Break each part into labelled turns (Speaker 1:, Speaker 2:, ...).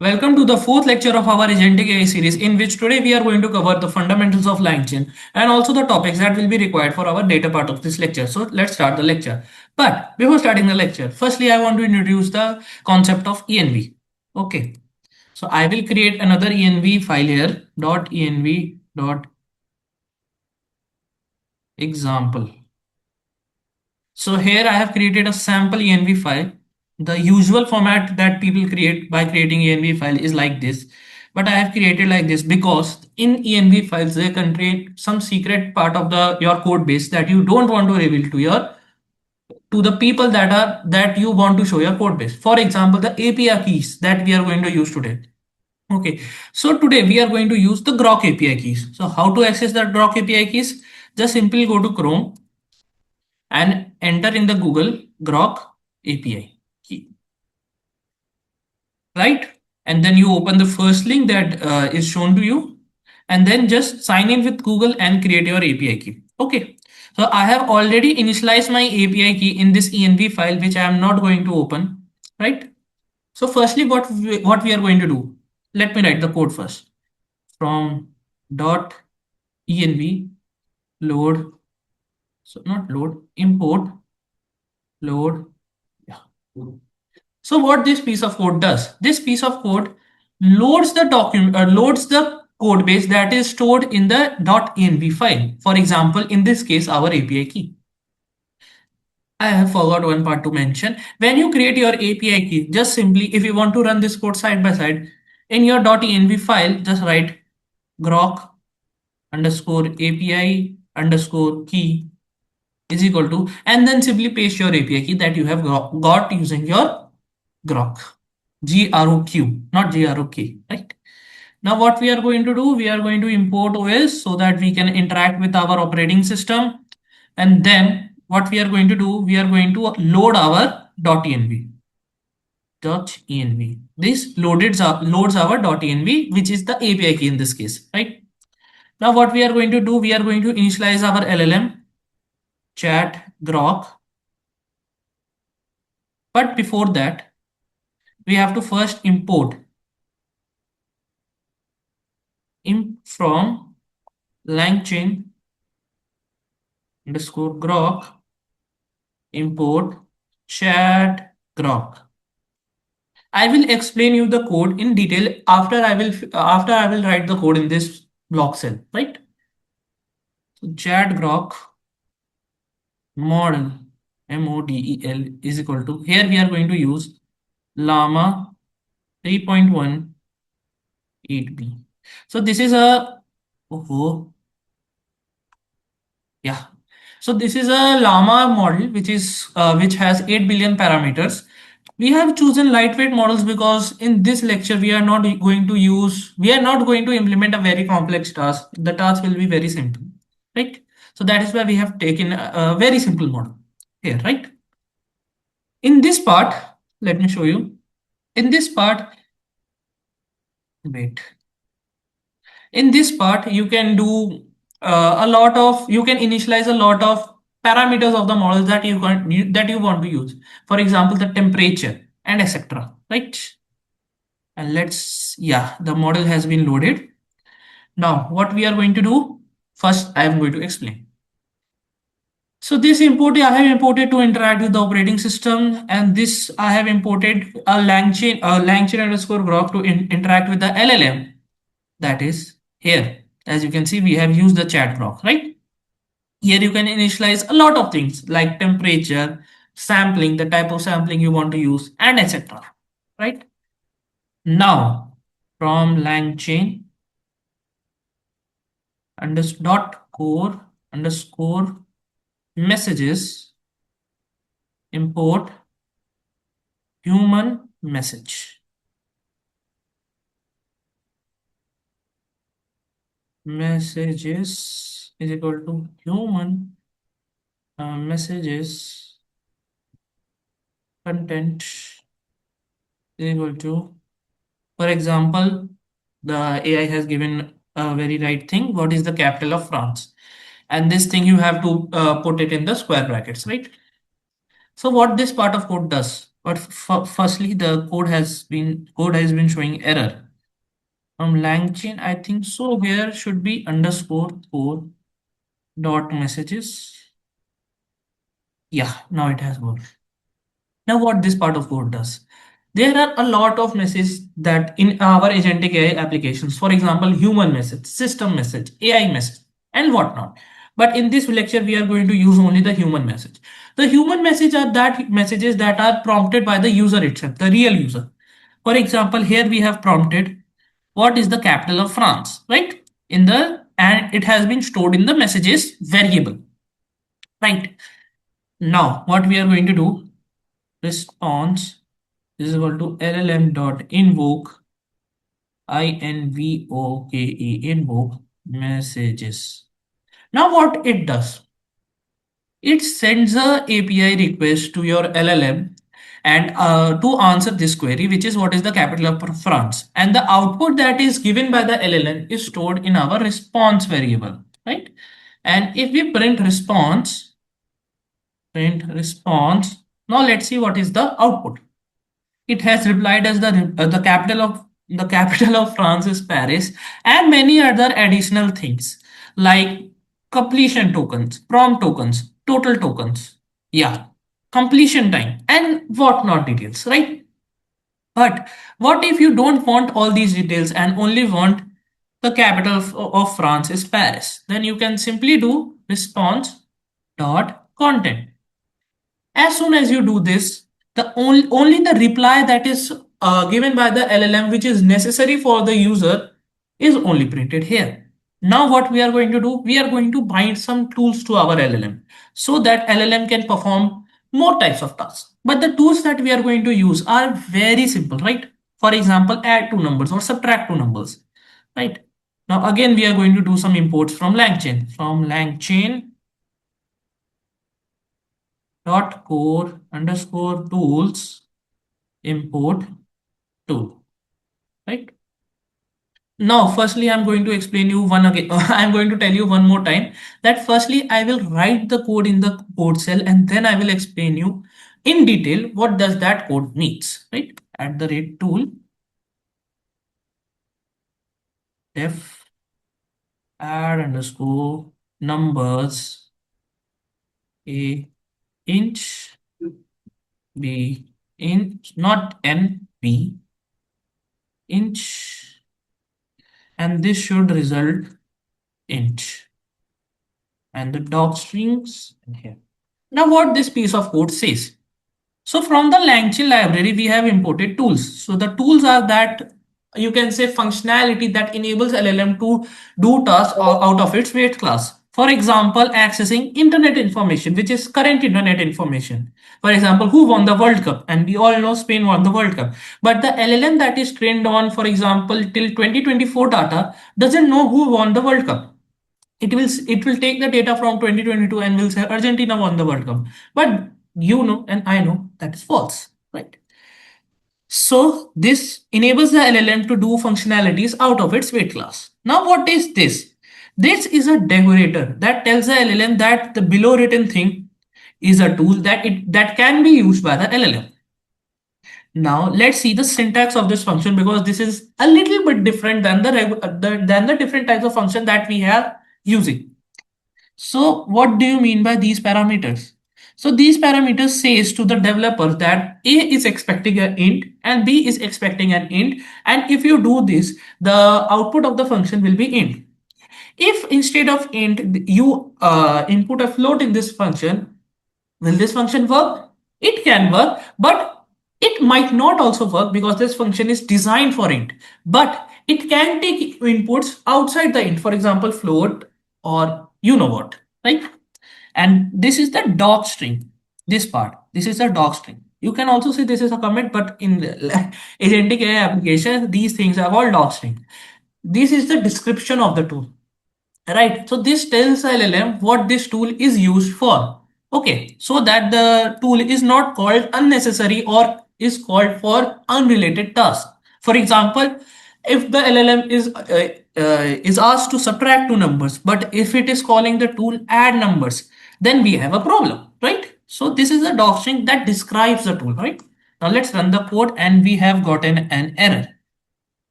Speaker 1: Welcome to the fourth lecture of our Agentic AI series, in which today we are going to cover the fundamentals of Langchain and also the topics that will be required for our data part of this lecture. So let's start the lecture. But before starting the lecture, firstly I want to introduce the concept of env. Okay, so I will create another env file here. .env dot example. So here I have created a sample env file. The usual format that people create by creating env file is like this. But I have created like this because in env files they contain some secret part of the your code base that you don't want to reveal to the people that you want to show your code base. For example, the API keys that we are going to use today. Okay, so today we are going to use the groq API keys. So how to access the groq API keys? Just simply go to Chrome and enter in the Google groq API key, right? And then you open the first link that is shown to you, and then just sign in with Google and create your API key. Okay, so I have already initialized my API key in this env file, which I am not going to open, right? So firstly, what we are going to do? Let me write the code first. From dot env load, so not load, import load. Yeah. So what this piece of code does? This piece of code loads the document, loads the code base that is stored in the .env file. For example, in this case, our API key. I have forgot one part to mention. When you create your API key, just simply, if you want to run this code side by side, in your .env file, just write groq underscore API underscore key is equal to, and then simply paste your API key that you have got using your groq. GROQ, not GROK, right? Now what we are going to do, we are going to import OS so that we can interact with our operating system. And then what we are going to do, we are going to load our .env. This loads our .env, which is the API key in this case, right? Now what we are going to do, we are going to initialize our LLM chat groq. But before that, we have to first import from Langchain underscore groq import chat groq. I will explain you the code in detail after I will write the code in this block cell, right? So chat groq model model is equal to, here we are going to use llama 3.18b. So this is a, oh, yeah. So this is a llama model which has 8 billion parameters. We have chosen lightweight models because in this lecture we are not going to implement a very complex task. The task will be very simple, right? So that is why we have taken a very simple model here, right? In this part, let me show you. In this part, wait. In this part, you can do you can initialize a lot of parameters of the models that you want to use. For example, the temperature and etc. Right? And yeah, the model has been loaded. Now, what we are going to do? First, I am going to explain. So this import I have imported to interact with the operating system, and this I have imported Langchain underscore groq to interact with the LLM. That is here. As you can see, we have used the chat groq, right? Here you can initialize a lot of things like temperature, sampling, the type of sampling you want to use, and etc. Right? Now, from Langchain dot core underscore messages, import human message. Messages is equal to human messages content is equal to, for example, the AI has given a very right thing. What is the capital of France? And this thing you have to put it in the square brackets, right? So what this part of code does? But firstly, the code has been showing error. From Langchain, I think so. Here should be underscore code dot messages. Yeah, now it has worked. Now, what this part of code does? There are a lot of messages that in our agentic AI applications, for example, human message, system message, AI message, and whatnot. But in this lecture, we are going to use only the human message. The human message are that messages that are prompted by the user itself, the real user. For example, here we have prompted what is the capital of France, right? In the and it has been stored in the messages variable, right? Now, what we are going to do, response is equal to llm dot invoke invoke messages. Now, what it does, it sends a API request to your LLM and to answer this query, which is what is the capital of France, and the output that is given by the LLM is stored in our response variable, right? And if we print response, now let's see what is the output. It has replied as the capital of France is Paris, and many other additional things like completion tokens, prompt tokens, total tokens, yeah, completion time, and whatnot details, right? But what if you don't want all these details and only want the capital of France is Paris? Then you can simply do response dot content. As soon as you do this, only the reply that is given by the LLM, which is necessary for the user, is only printed here. Now, what we are going to do, we are going to bind some tools to our LLM so that LLM can perform more types of tasks. But the tools that we are going to use are very simple, right? For example, add two numbers or subtract two numbers, right? Now, again, we are going to do some imports from Langchain. From Langchain dot core underscore tools import tool, right? Now, firstly, I'm going to explain you one again. I'm going to tell you one more time that firstly, I will write the code in the code cell and then I will explain you in detail what does that code means, right? At the rate tool def add underscore numbers a inch b inch not n b inch, and this should result int and the doc strings in here. Now what this piece of code says. So from the Langchain library, we have imported tools. So the tools are that you can say functionality that enables LLM to do tasks out of its weight class. For example, accessing internet information, which is current internet information. For example, who won the World Cup? And we all know Spain won the World Cup. But the LLM that is trained on, for example, till 2024 data doesn't know who won the World Cup. It will take the data from 2022 and will say Argentina won the World Cup. But you know and I know that is false, right? So this enables the LLM to do functionalities out of its weight class. Now what is this? This is a decorator that tells the LLM that the below written thing is a tool that can be used by the LLM. Now let's see the syntax of this function because this is a little bit different than the different types of function that we have using. So what do you mean by these parameters? So these parameters says to the developer that A is expecting an int and B is expecting an int, and if you do this, the output of the function will be int. If instead of int you input a float in this function, will this function work? It can work, but it might not also work because this function is designed for int. But it can take inputs outside the int, for example, float or you know what, right? And this is the doc string. This part, this is the doc string. You can also say this is a comment, but in agentic AI application, these things are called doc string. This is the description of the tool. Right. So this tells LLM what this tool is used for. Okay. So that the tool is not called unnecessary or is called for unrelated tasks. For example, if the LLM is asked to subtract two numbers, but if it is calling the tool add numbers, then we have a problem, right? So this is a docstring that describes the tool, right? Now let's run the code and we have gotten an error.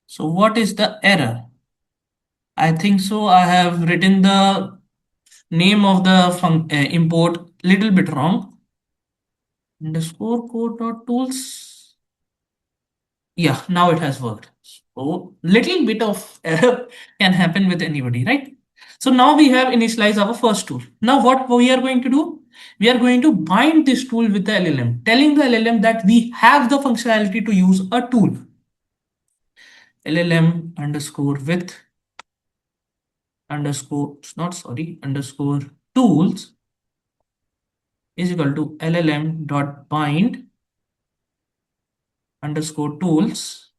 Speaker 1: So what is the error? I think so. I have written the name of the import little bit wrong. Underscore code dot tools. Yeah, now it has worked. So little bit of error can happen with anybody, right? So now we have initialized our first tool. Now what we are going to do? We are going to bind this tool with the LLM, telling the LLM that we have the functionality to use a tool. LLM underscore with underscore, not sorry, underscore tools is equal to LLM dot bind underscore tools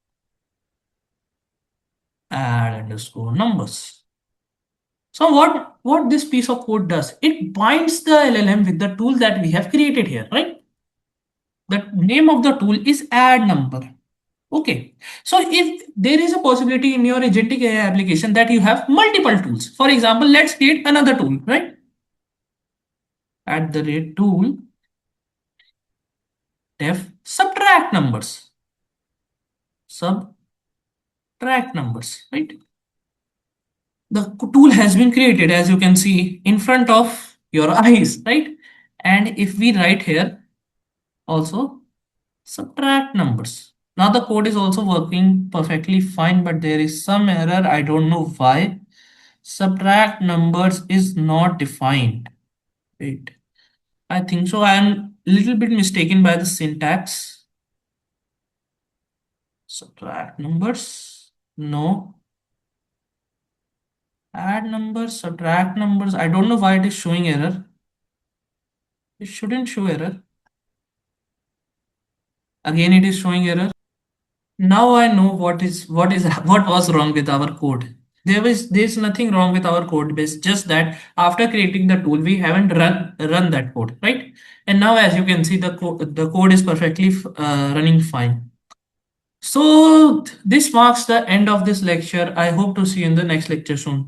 Speaker 1: add underscore numbers. So what this piece of code does, it binds the LLM with the tool that we have created here, right? The name of the tool is add number. Okay. So if there is a possibility in your agentic AI application that you have multiple tools, for example, let's create another tool, right? At the rate tool def subtract numbers, subtract numbers, right? The tool has been created, as you can see, in front of your eyes, right? And if we write here also subtract numbers, now the code is also working perfectly fine, but there is some error. I don't know why. Subtract numbers is not defined. Wait, I think so. I am a little bit mistaken by the syntax. Subtract numbers. No. Add numbers, subtract numbers. I don't know why it is showing error. It shouldn't show error. Again, it is showing error. Now I know what was wrong with our code. There's nothing wrong with our code base, just that after creating the tool, we haven't run that code, right? And now as you can see, the code is perfectly running fine. So this marks the end of this lecture. I hope to see you in the next lecture soon.